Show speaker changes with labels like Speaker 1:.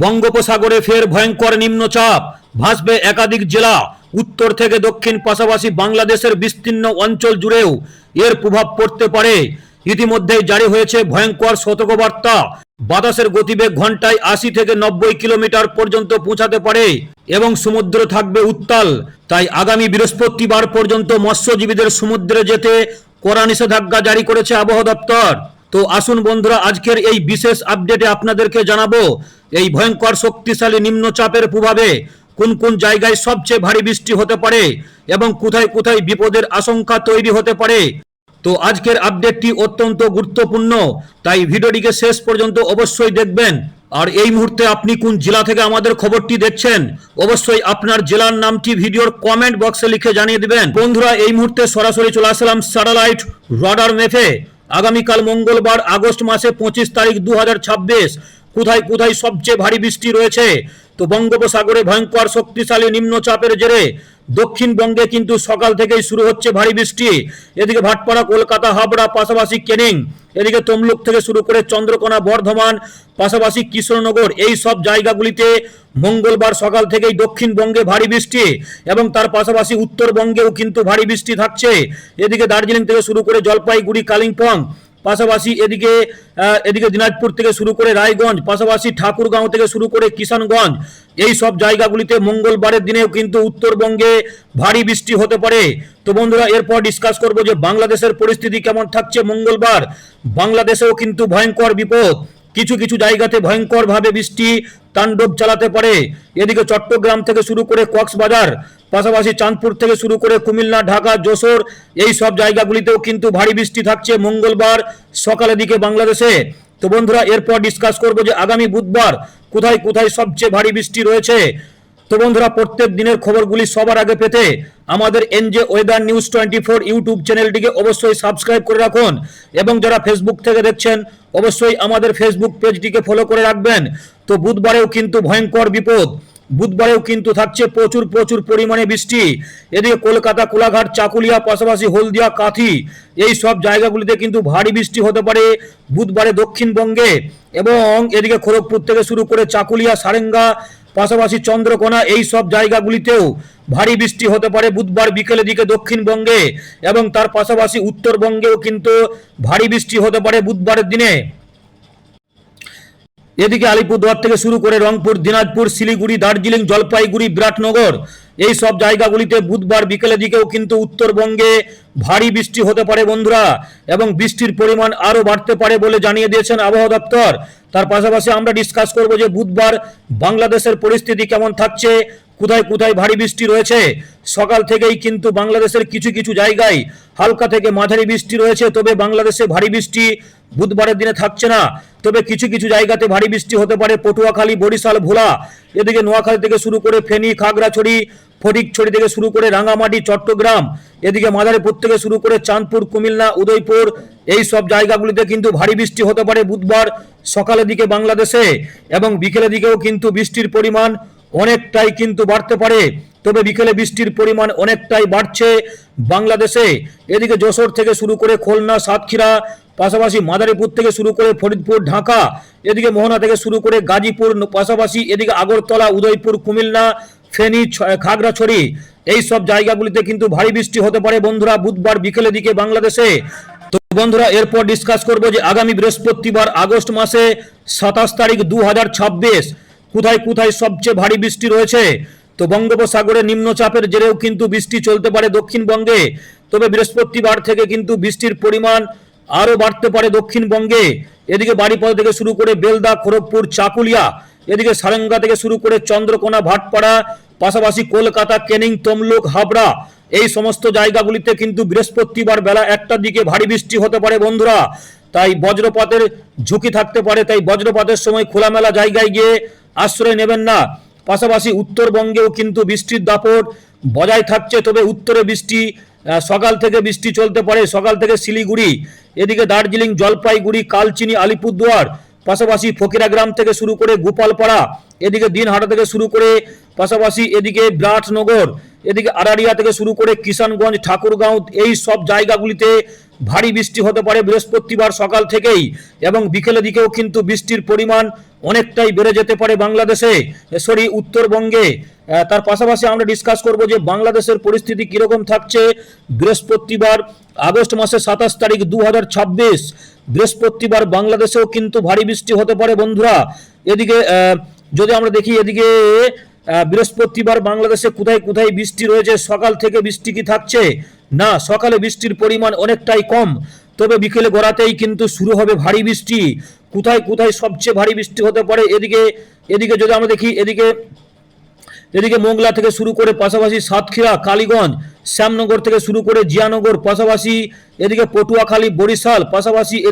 Speaker 1: বঙ্গোপসাগরে ফের ভয়ঙ্কর নিম্নচাপ, ভাসবে একাধিক জেলা, উত্তর থেকে দক্ষিণ, পাশাপাশি বাংলাদেশের বিস্তীর্ণ অঞ্চল জুড়েও এর প্রভাব পড়তে পারে। ইতিমধ্যেই জারি হয়েছে ভয়ঙ্কর সতর্কবার্তা। বাতাসের গতিবেগ ঘন্টায় 80 থেকে 90 কিলোমিটার পর্যন্ত পৌঁছাতে পারে এবং সমুদ্র থাকবে উত্তাল। তাই আগামী বৃহস্পতিবার পর্যন্ত মৎস্যজীবীদের সমুদ্রে যেতে কড়া নিষেধাজ্ঞা জারি করেছে আবহাওয়া দপ্তর। তো আসুন বন্ধুরা, আজকের এই বিশেষ আপডেটে আপনাদেরকে জানাবো এই ভয়ঙ্কর শক্তিশালী নিম্নচাপের প্রভাবে কোন কোন জায়গায় সবচেয়ে ভারী বৃষ্টি হতে পারে এবং কোথায় কোথায় বিপদের আশঙ্কা তৈরি হতে পারে। তো আজকের আপডেটটি অত্যন্ত গুরুত্বপূর্ণ, তাই ভিডিওটিকে শেষ পর্যন্ত অবশ্যই দেখবেন। আর এই মুহূর্তে আপনি কোন জেলা থেকে আমাদের খবরটি দেখছেন, অবশ্যই আপনার জেলার নামটি ভিডিওর কমেন্ট বক্সে লিখে জানিয়ে দিবেন। বন্ধুরা, এই মুহূর্তে সরাসরি চলে আসলাম স্যাটেলাইট রাডার ম্যাপে। আগামীকাল মঙ্গলবার আগস্ট মাসে 25 তারিখ 2026 কোথায় কোথায় সবচেয়ে ভারী বৃষ্টি রয়েছে। তো বঙ্গোপসাগরে ভয়ঙ্কর শক্তিশালী নিম্নচাপের জেরে দক্ষিণবঙ্গে কিন্তু সকাল থেকেই শুরু হচ্ছে ভারী বৃষ্টি। এদিকে ভাটপাড়া, কলকাতা, হাবড়া, পাশাপাশি ক্যানিং, এদিকে তমলুক থেকে শুরু করে চন্দ্রকোনা, বর্ধমান, পাশাপাশি কৃষ্ণনগর, এই সব জায়গাগুলিতে মঙ্গলবার সকাল থেকেই দক্ষিণবঙ্গে ভারী বৃষ্টি এবং তার পাশাপাশি উত্তরবঙ্গেও কিন্তু ভারী বৃষ্টি থাকছে। এদিকে দার্জিলিং থেকে শুরু করে জলপাইগুড়ি, কালিম্পং, পাশাপাশি এদিকে দিনাজপুর থেকে শুরু করে রায়গঞ্জ, পাশাপাশি ঠাকুরগাঁও থেকে শুরু করে কিষানগঞ্জ, এই সব জায়গাগুলিতে মঙ্গলবারের দিনেও কিন্তু উত্তরবঙ্গে ভারী বৃষ্টি হতে পারে। তো বন্ধুরা, এরপর ডিসকাস করব যে বাংলাদেশের পরিস্থিতি কেমন থাকছে মঙ্গলবার। বাংলাদেশেও কিন্তু ভয়ঙ্কর বিপদ, কিছু কিছু জায়গাতে ভয়ঙ্করভাবে বৃষ্টি তাণ্ডব চালাতে পারে। এদিকে চট্টগ্রাম থেকে শুরু করে কক্সবাজার, পাশাপাশি চাঁদপুর থেকে শুরু করে কুমিল্লা, ঢাকা, যশোর, এই সব জায়গাগুলিতেও কিন্তু ভারী বৃষ্টি থাকছে মঙ্গলবার সকালের দিকে বাংলাদেশে। তো বন্ধুরা, এরপর ডিসকাস করব যে আগামী বুধবার কোথায় কোথায় সবচেয়ে ভারী বৃষ্টি রয়েছে। তো বন্ধুরা, প্রত্যেক দিনের খবরগুলি সবার আগে পেতে আমাদের এনজে ওয়েদার নিউজ 24 ইউটিউব চ্যানেলটিকে অবশ্যই সাবস্ক্রাইব করে রাখুন এবং যারা ফেসবুক থেকে দেখছেন অবশ্যই আমাদের ফেসবুক পেজটিকে ফলো করে রাখবেন। তো বুধবারেও কিন্তু ভয়ঙ্কর বিপদ, বুধবারেও কিন্তু থাকছে প্রচুর প্রচুর পরিমাণে বৃষ্টি। এদিকে কলকাতা, কোলাঘাট, চাকুলিয়া, পাশাপাশি হলদিয়া, কাঁথি, এই সব জায়গাগুলিতে কিন্তু ভারী বৃষ্টি হতে পারে বুধবারে দক্ষিণবঙ্গে। এবং এদিকে খড়গপুর থেকে শুরু করে চাকুলিয়া, সারেঙ্গা, পাশাপাশি চন্দ্রকোনা, এই সব জায়গাগুলিতেও ভারী বৃষ্টি হতে পারে বুধবার বিকেলের দিকে দক্ষিণবঙ্গে এবং তার পাশাপাশি উত্তরবঙ্গেও কিন্তু ভারী বৃষ্টি হতে পারে বুধবারের দিনে। এদিকে আলিপুরদুয়ার থেকে শুরু করে রংপুর, দিনাজপুর, শিলিগুড়ি, দার্জিলিং, জলপাইগুড়ি, বিরাটনগর, এই সব জায়গাগুলিতে বুধবার বিকেলের দিকেও কিন্তু উত্তরবঙ্গে ভারী বৃষ্টি হতে পারে বন্ধুরা, এবং বৃষ্টির পরিমাণ আরও বাড়তে পারে বলে জানিয়ে দিয়েছেন আবহাওয়া দপ্তর। তার পাশাপাশি আমরা ডিসকাস করব যে বুধবার বাংলাদেশের পরিস্থিতি কেমন থাকছে, কোথায় কোথায় ভারী বৃষ্টি রয়েছে। সকাল থেকেই কিন্তু বাংলাদেশের কিছু কিছু জায়গায় হালকা থেকে মাঝারি বৃষ্টি রয়েছে, তবে বাংলাদেশে ভারী বৃষ্টি বুধবারের দিনে থাকছে না। তবে কিছু কিছু জায়গাতে ভারী বৃষ্টি হতে পারে পটুয়াখালী, বরিশাল, ভোলা, এদিকে নোয়াখালী থেকে শুরু করে ফেনী, খাগড়াছড়ি, ফটিকছড়ি থেকে শুরু করে রাঙামাটি, চট্টগ্রাম, এদিকে মাদারীপুর থেকে শুরু করে চাঁদপুর, কুমিল্লা, উদয়পুর, এই সব জায়গাগুলিতে কিন্তু ভারী বৃষ্টি হতে পারে বুধবার সকালের দিকে বাংলাদেশে এবং বিকেলের দিকেও কিন্তু বৃষ্টির পরিমাণ অনেকটাই কিন্তু বাড়তে পারে। তবে বিকেলে বৃষ্টির পরিমাণ অনেকটাই বাড়ছে বাংলাদেশে। এদিকে যশোর থেকে শুরু করে খুলনা, সাতক্ষীরা, পাশাপাশি মাদারীপুর থেকে শুরু করে ফরিদপুর, ঢাকা, এদিকে মোহনা থেকে শুরু করে গাজীপুর, পাশাপাশি এদিকে আগরতলা, উদয়পুর, কুমিল্লা, ফেনী, খাগড়াছড়ি, এই সব জায়গাগুলিতে কিন্তু ভারী বৃষ্টি হতে পারে বন্ধুরা বুধবার বিকেলের দিকে বাংলাদেশে। তো বন্ধুরা, এরপর ডিসকাস করব যে আগামী বৃহস্পতিবার আগস্ট মাসে 27 তারিখ 2026 কোথায় কোথায় সবচেয়ে ভারী বৃষ্টি রয়েছে। তো বঙ্গোপসাগরে নিম্নচাপের জেরেও কিন্তু বৃষ্টি চলতে পারে দক্ষিণবঙ্গে, তবে বৃহস্পতিবার থেকে কিন্তু বৃষ্টির পরিমাণ আরও বাড়তে পারে দক্ষিণবঙ্গে। এদিকে বাড়িপদা থেকে শুরু করে বেলদা, খড়গপুর, চাকুলিয়া, এদিকে সারেঙ্গা থেকে শুরু করে চন্দ্রকোনা, ভাটপাড়া, পাশাপাশি কলকাতা, ক্যানিং, তমলুক, হাবড়া, এই সমস্ত জায়গাগুলিতে কিন্তু বৃহস্পতিবার বেলা 1টার দিকে ভারী বৃষ্টি হতে পারে বন্ধুরা। তাই বজ্রপাতের ঝুঁকি থাকতে পারে, তাই বজ্রপাতের সময় খোলামেলা জায়গায় গিয়ে আশ্রয় নেবেন না। পাশাপাশি উত্তরবঙ্গেও কিন্তু বৃষ্টির দাপট বজায় থাকছে, তবে উত্তরে বৃষ্টি সকাল থেকে বৃষ্টি চলতে পারে, সকাল থেকে শিলিগুড়ি, এদিকে দার্জিলিং, জলপাইগুড়ি, কালচিনি, আলিপুরদুয়ার, পাশাপাশি ফকিরাগ্রাম থেকে শুরু করে গোপালপাড়া, এদিকে দিনহাটা থেকে শুরু করে পাশাপাশি এদিকে বিরাটনগর, এদিকে আরারিয়া থেকে শুরু করে কিষানগঞ্জ, ঠাকুরগাঁও, এই সব জায়গাগুলিতে ভারী বৃষ্টি হতে পারে বৃহস্পতিবার সকাল থেকেই, এবং বিকেলের দিকেও কিন্তু বৃষ্টির পরিমাণ অনেকটাই বেড়ে যেতে পারে বাংলাদেশে, উত্তরবঙ্গে। তার পাশাপাশি আমরা ডিসকাস করব যে বাংলাদেশের পরিস্থিতি কিরকম থাকছে বৃহস্পতিবার আগস্ট মাসের 27 তারিখ 2026, বৃহস্পতিবার বাংলাদেশেও কিন্তু ভারী বৃষ্টি হতে পারে বন্ধুরা। এদিকে যদি আমরা দেখি এদিকে বৃহস্পতিবার বাংলাদেশে কোথায় কোথায় বৃষ্টি রয়েছে, সকাল থেকে বৃষ্টি কি থাকছে? না, সকালে বৃষ্টির পরিমাণ অনেকটাই কম, তবে বিকেলে গড়াতেই কিন্তু শুরু হবে ভারী বৃষ্টি। কোথায় কোথায় সবচেয়ে ভারী বৃষ্টি হতে পারে এদিকে এদিকে যদি আমরা দেখি এদিকে মোংলা থেকে শুরু করে পাশাপাশি সাতক্ষীরা, কালীগঞ্জ, শ্যামনগর থেকে শুরু করে জিয়ানগর, পাশাপাশি এদিকে পটুয়াখালী, বরিশাল, পাশাপাশি এদিকে